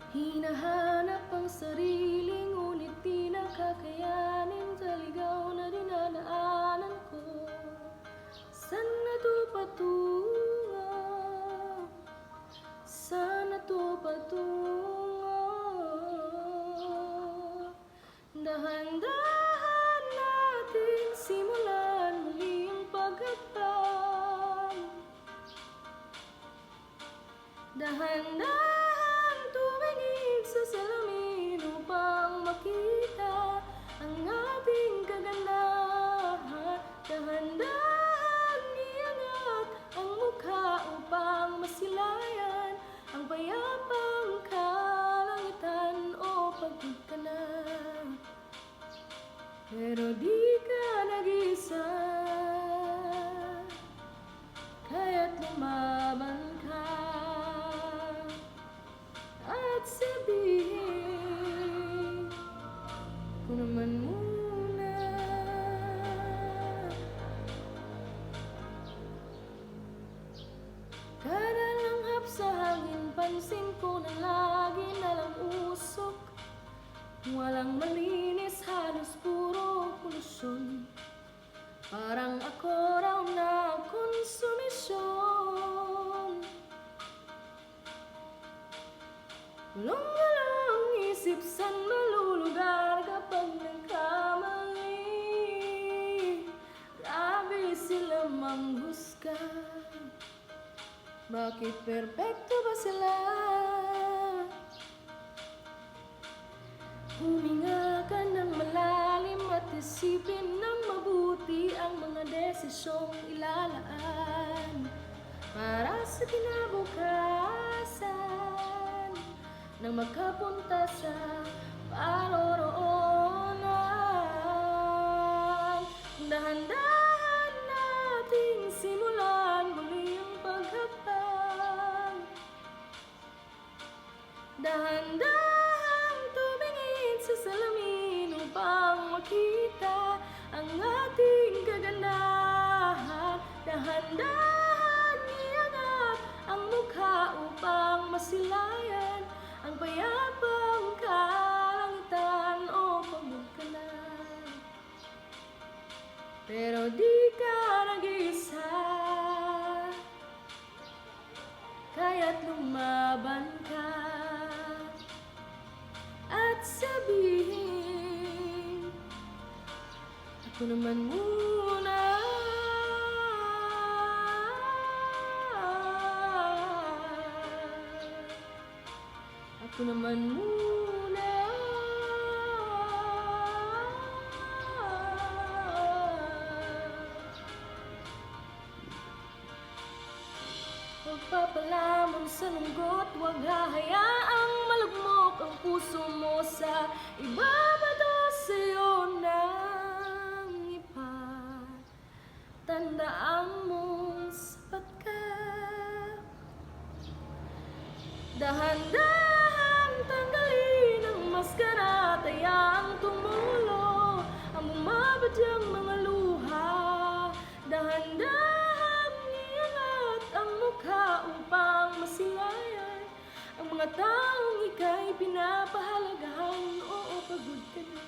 Hinahanap ang sarili, ngunit di nakakayanin sa ligaw na dinadaanan ko. Saan na to patungo? Saan na to patungo? Dahan-dahan natin simulan muli ang paghakbang. Dahan-dahan tumingin sa salamin upang makita ang ating kagandahan. Dahan-dahan iangat ang mukha upang masilayan ang payapang kalangitan. O pagod ka na, pero di ka nag-isa, kaya't lumaban ka at sabihin ko naman muna. Kada langhap sa hangin, pansin ko na lagi nalang usok. Walang malinis, halos puro polusyon. Parang ako raw na konsumisyon. Gulong-gulong isip, saan malulugar kapag nagkamali? Grabe sila manghusga, bakit perpekto ba sila? Huminga ka ng malalim at isipin ng mabuti ang mga desisyong ilalaan para sa kinabukasan, nang magkapunta sa paroroonan. Dahan-dahan nating simulan muli ang paghakbang. Dahan-dahan tumingin sa salamin upang makita ang ating kagandahan. Dahan-dahan iangat ang mukha upang masilayan ang payapang kalangitan. O pagod ka na, pero di ka nag-isa, kaya't lumaban ka at sabihin, ako naman muna. Ako naman muna. Pagpapalamon sa lunggot, huwag hahayaang malugmok ang puso mo sa ibabato sa'yo ng iba. Tandaan mong sapat ka. Dahan-dahan tanggalin ang maskara at hayaang tumulo ang bumabadyang mga luha. Dahan-dahan iangat ang mukha upang masilayan ang mga taong ika'y pinapahalagahan. Oo, pagod ka na.